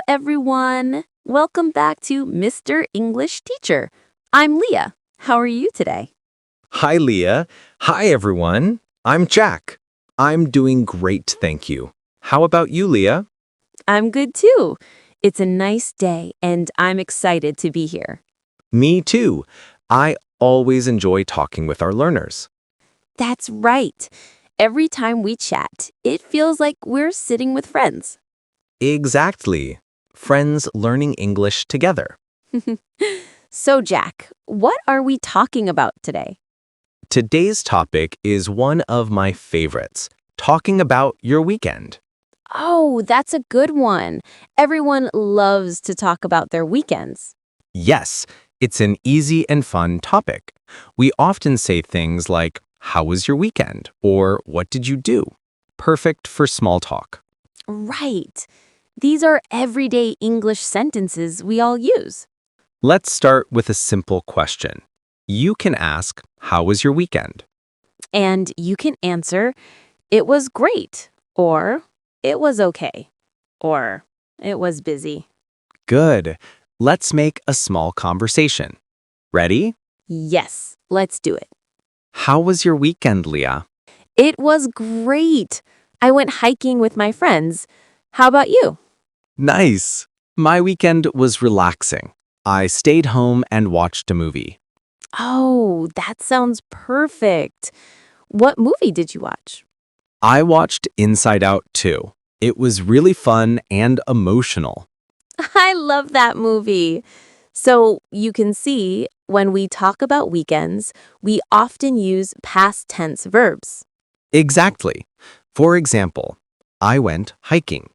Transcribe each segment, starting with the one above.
everyone. Welcome back to Mr. English Teacher. I'm Leah. How are you today? Hi, Leah. Hi, everyone. I'm Jack. I'm doing great, thank you. How about you, Leah? I'm good too. It's a nice day and I'm excited to be here. Me too. I always enjoy talking with our learners. That's right. Every time we chat, it feels like we're sitting with friends. Exactly. Friends learning English together. So, Jack, what are we talking about today? Today's topic is one of my favorites, talking about your weekend. Oh, that's a good one. Everyone loves to talk about their weekends. Yes, it's an easy and fun topic. We often say things like, "How was your weekend?" or "What did you do?" Perfect for small talk. Right. These are everyday English sentences we all use. Let's start with a simple question. You can ask, "How was your weekend?" And you can answer, it was great, or it was okay, or it was busy. Good. Let's make a small conversation. Ready? Yes, let's do it. How was your weekend, Leah? It was great. I went hiking with my friends. How about you? Nice. My weekend was relaxing. I stayed home and watched a movie. Oh, that sounds perfect. What movie did you watch? I watched Inside Out 2. It was really fun and emotional. I love that movie. So you can see when we talk about weekends, we often use past tense verbs. Exactly. For example, I went hiking.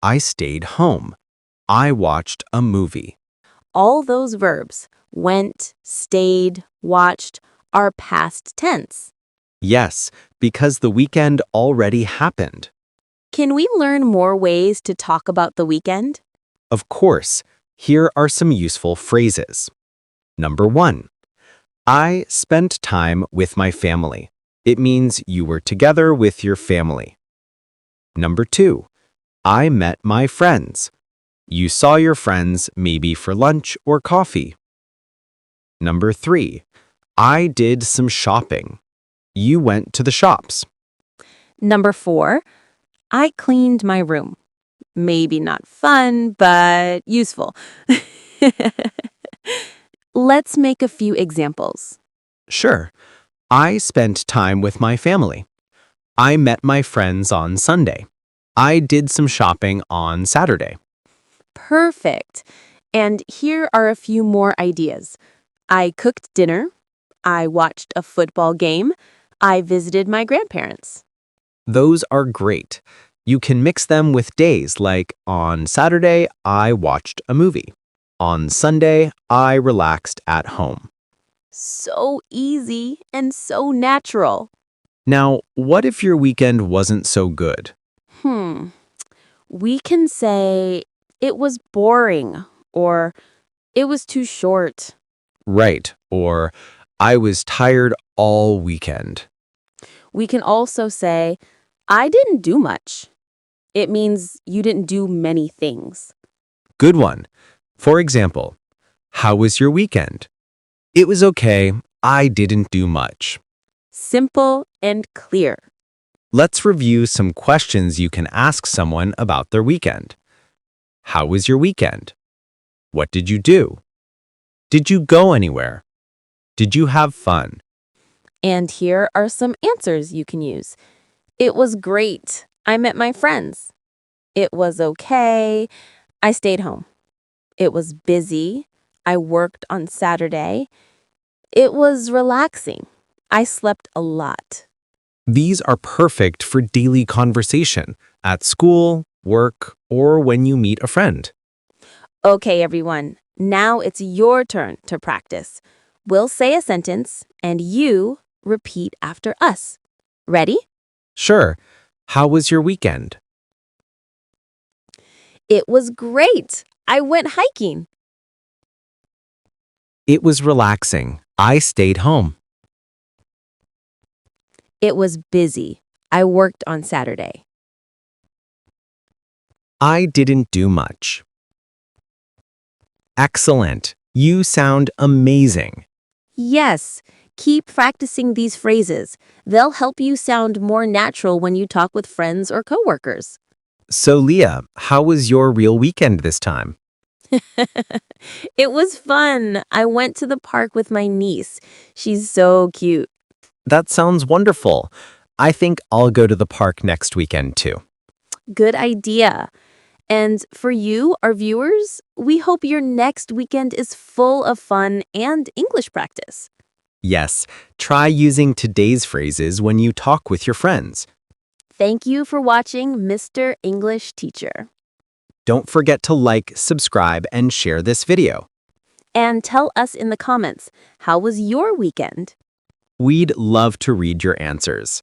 I stayed home. I watched a movie. All those verbs, went, stayed, watched, are past tense. Yes, because the weekend already happened. Can we learn more ways to talk about the weekend? Of course, here are some useful phrases. Number 1. I spent time with my family. It means you were together with your family. Number 2. I met my friends. You saw your friends maybe for lunch or coffee. Number 3. I did some shopping. You went to the shops. Number 4, I cleaned my room. Maybe not fun, but useful. Let's make a few examples. Sure. I spent time with my family. I met my friends on Sunday. I did some shopping on Saturday. Perfect. And here are a few more ideas. I cooked dinner. I watched a football game. I visited my grandparents. Those are great. You can mix them with days like on Saturday, I watched a movie. On Sunday, I relaxed at home. So easy and so natural. Now, what if your weekend wasn't so good? Hmm. We can say it was boring or it was too short. Right, or I was tired all weekend. We can also say I didn't do much. It means you didn't do many things. Good one. For example, how was your weekend? It was okay. I didn't do much. Simple and clear. Let's review some questions you can ask someone about their weekend. How was your weekend? What did you do? Did you go anywhere? Did you have fun? And here are some answers you can use. It was great. I met my friends. It was okay. I stayed home. It was busy. I worked on Saturday. It was relaxing. I slept a lot. These are perfect for daily conversation at school, work, or when you meet a friend. Okay, everyone. Now it's your turn to practice. We'll say a sentence and you repeat after us. Ready? Sure. How was your weekend? It was great. I went hiking. It was relaxing. I stayed home. It was busy. I worked on Saturday. I didn't do much. Excellent. You sound amazing. Yes, keep practicing these phrases. They'll help you sound more natural when you talk with friends or coworkers. So, Leah, how was your real weekend this time? It was fun. I went to the park with my niece. She's so cute. That sounds wonderful. I think I'll go to the park next weekend too. Good idea. And for you, our viewers, we hope your next weekend is full of fun and English practice. Yes, try using today's phrases when you talk with your friends. Thank you for watching Mr. English Teacher. Don't forget to like, subscribe, and share this video. And tell us in the comments, how was your weekend? We'd love to read your answers.